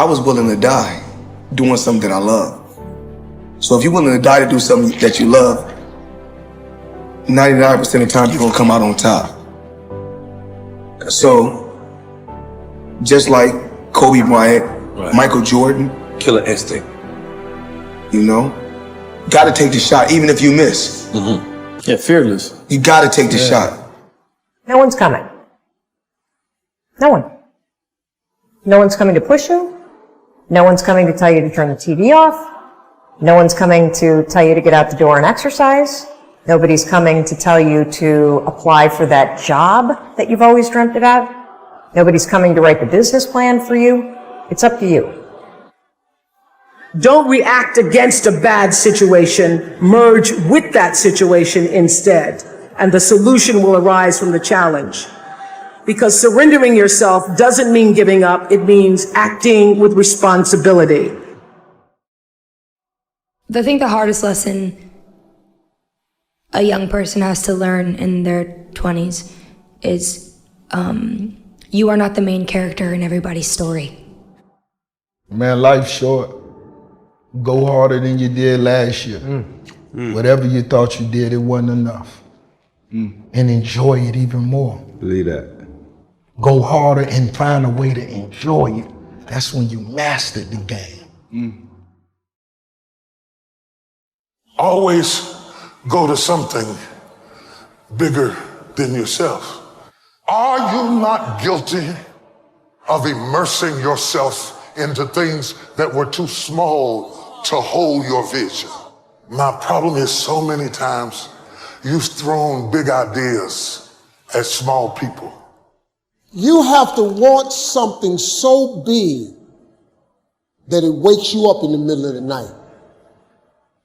I was willing to die doing something that I love. So if you're willing to die to do something that you love, 99% of the time you're gonna come out on top. So, just like Kobe Bryant, right. Michael Jordan. Killer instinct. You know? Gotta take the shot, even if you miss. Mm-hmm. Yeah, fearless. You gotta take the shot. No one's coming. No one. No one's coming to push you. No one's coming to tell you to turn the TV off. No one's coming to tell you to get out the door and exercise. Nobody's coming to tell you to apply for that job that you've always dreamt about. Nobody's coming to write the business plan for you. It's up to you. Don't react against a bad situation. Merge with that situation instead. And the solution will arise from the challenge. Because surrendering yourself doesn't mean giving up. It means acting with responsibility. I think the hardest lesson a young person has to learn in their 20s is you are not the main character in everybody's story. Man, life's short. Go harder than you did last year. Whatever you thought you did, it wasn't enough. And enjoy it even more. Believe that. Go harder and find a way to enjoy it. That's when you mastered the game. Always go to something bigger than yourself. Are you not guilty of immersing yourself into things that were too small to hold your vision? My problem is so many times you've thrown big ideas at small people. You have to want something so big that it wakes you up in the middle of the night.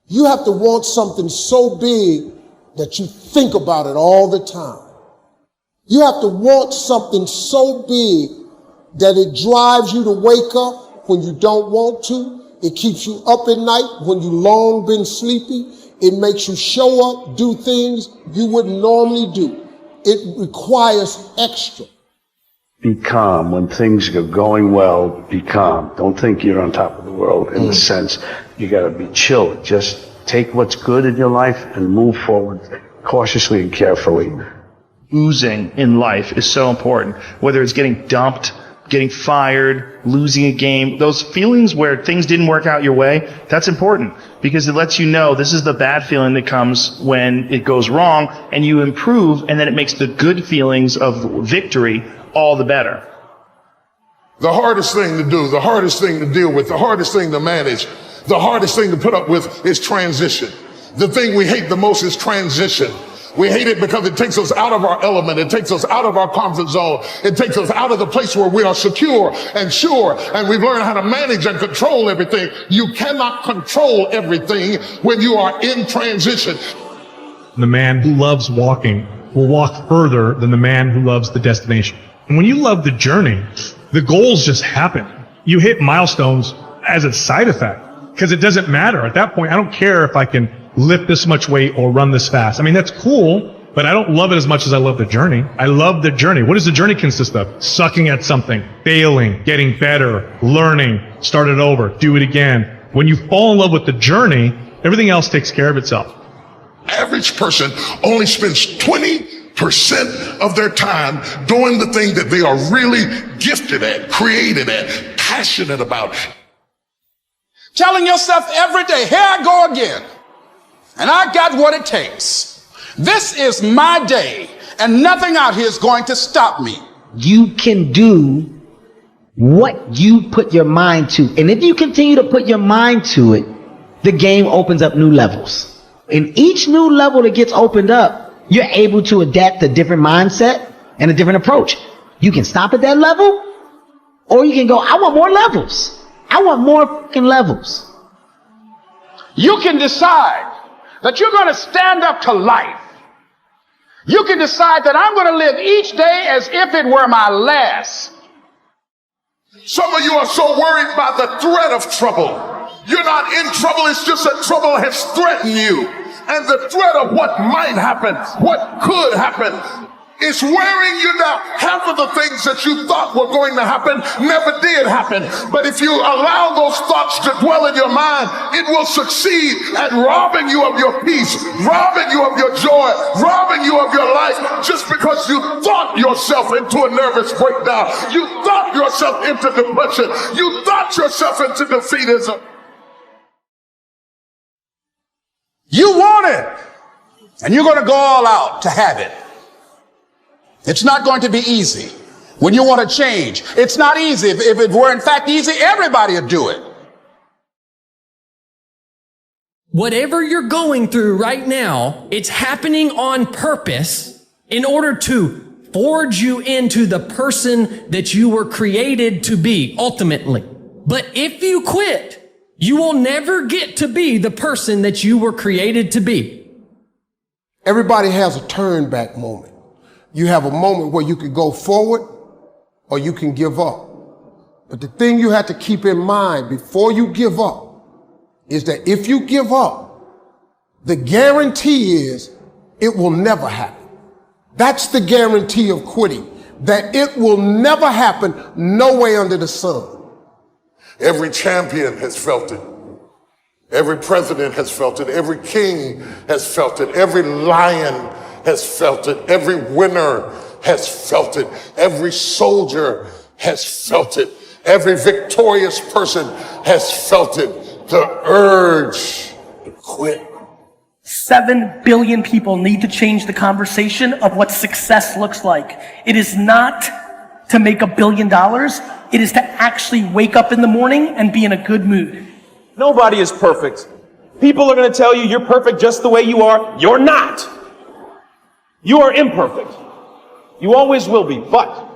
You have to want something so big that you think about it all the time. You have to want something so big that it drives you to wake up when you don't want to. It keeps you up at night when you long been sleepy. It makes you show up, do things you wouldn't normally do. It requires extra. Be calm. When things are going well, be calm. Don't think you're on top of the world in the sense you gotta be chill. Just take what's good in your life and move forward cautiously and carefully. Losing in life is so important. Whether it's getting dumped, getting fired, losing a game, those feelings where things didn't work out your way, that's important because it lets you know this is the bad feeling that comes when it goes wrong and you improve, and then it makes the good feelings of victory all the better. The hardest thing to do, the hardest thing to deal with, the hardest thing to manage, the hardest thing to put up with is transition. The thing we hate the most is transition. We hate it because it takes us out of our element. It takes us out of our comfort zone. It takes us out of the place where we are secure and sure, and we've learned how to manage and control everything. You cannot control everything when you are in transition. The man who loves walking will walk further than the man who loves the destination. And when you love the journey, the goals just happen. You hit milestones as a side effect because it doesn't matter. At that point, I don't care if I can lift this much weight or run this fast. I mean, that's cool, but I don't love it as much as I love the journey. I love the journey. What does the journey consist of? Sucking at something, failing, getting better, learning, start it over, do it again. When you fall in love with the journey, everything else takes care of itself. Average person only spends 20% of their time doing the thing that they are really gifted at, created at, passionate about. Telling yourself every day, here I go again. And I got what it takes. This is my day, and nothing out here is going to stop me. You can do what you put your mind to. And if you continue to put your mind to it, the game opens up new levels. In each new level that gets opened up, you're able to adapt a different mindset and a different approach. You can stop at that level, or you can go, I want more levels. I want more fucking levels. You can decide that you're going to stand up to life. You can decide that I'm going to live each day as if it were my last. Some of you are so worried about the threat of trouble. You're not in trouble, it's just that trouble has threatened you. And the threat of what might happen, what could happen. It's wearing you down. Half of the things that you thought were going to happen never did happen. But if you allow those thoughts to dwell in your mind, it will succeed at robbing you of your peace, robbing you of your joy, robbing you of your life, just because you thought yourself into a nervous breakdown. You thought yourself into depression. You thought yourself into defeatism. You want it, and you're going to go all out to have it. It's not going to be easy. When you want to change, it's not easy. If it were in fact easy, everybody would do it. Whatever you're going through right now, it's happening on purpose in order to forge you into the person that you were created to be, ultimately. But if you quit, you will never get to be the person that you were created to be. Everybody has a turn back moment. You have a moment where you can go forward or you can give up. But the thing you have to keep in mind before you give up is that if you give up, the guarantee is it will never happen. That's the guarantee of quitting, that it will never happen no way under the sun. Every champion has felt it. Every president has felt it. Every king has felt it. Every lion has felt it. Every winner has felt it. Every soldier has felt it. Every victorious person has felt it. The urge to quit. 7 billion people need to change the conversation of what success looks like. It is not to make $1 billion. It is to actually wake up in the morning and be in a good mood. Nobody is perfect. People are going to tell you you're perfect just the way you are. You're not. You are imperfect. You always will be, but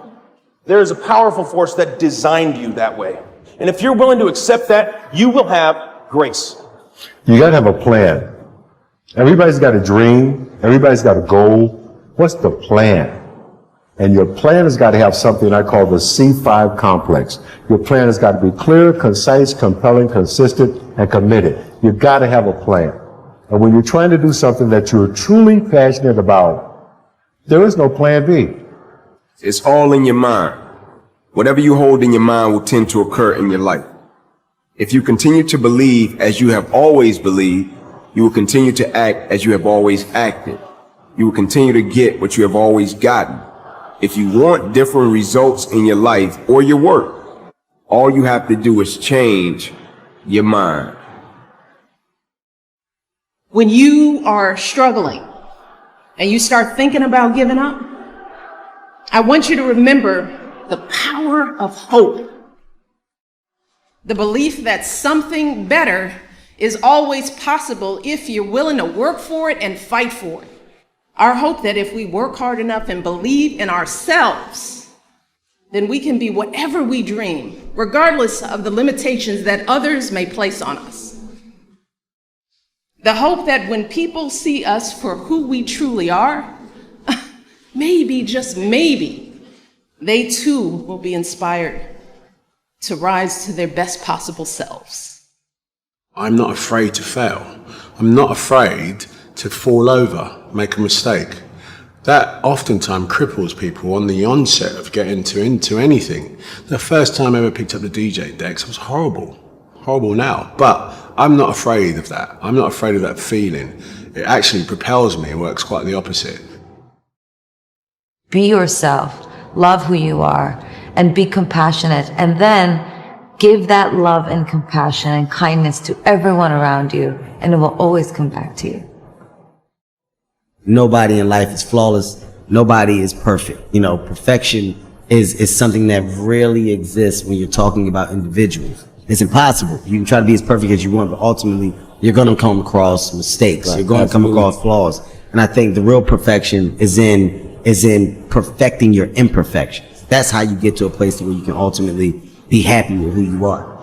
there is a powerful force that designed you that way. And if you're willing to accept that, you will have grace. You got to have a plan. Everybody's got a dream. Everybody's got a goal. What's the plan? And your plan has got to have something I call the C5 complex. Your plan has got to be clear, concise, compelling, consistent, and committed. You've got to have a plan. And when you're trying to do something that you're truly passionate about, there is no plan B. It's all in your mind. Whatever you hold in your mind will tend to occur in your life. If you continue to believe as you have always believed, you will continue to act as you have always acted. You will continue to get what you have always gotten. If you want different results in your life or your work, all you have to do is change your mind. When you are struggling and you start thinking about giving up, I want you to remember the power of hope. The belief that something better is always possible if you're willing to work for it and fight for it. Our hope that if we work hard enough and believe in ourselves, then we can be whatever we dream, regardless of the limitations that others may place on us. The hope that when people see us for who we truly are, maybe, just maybe, they too will be inspired to rise to their best possible selves. I'm not afraid to fail. I'm not afraid to fall over, make a mistake. That oftentimes cripples people on the onset of getting into anything. The first time I ever picked up the DJ decks, it was horrible now. But I'm not afraid of that. I'm not afraid of that feeling. It actually propels me. It works quite the opposite. Be yourself, love who you are, and be compassionate. And then give that love and compassion and kindness to everyone around you, and it will always come back to you. Nobody in life is flawless. Nobody is perfect. You know, perfection is something that rarely exists when you're talking about individuals. It's impossible. You can try to be as perfect as you want, but ultimately you're going to come across mistakes. Right. You're going to come across flaws. And I think the real perfection is in perfecting your imperfections. That's how you get to a place where you can ultimately be happy with who you are.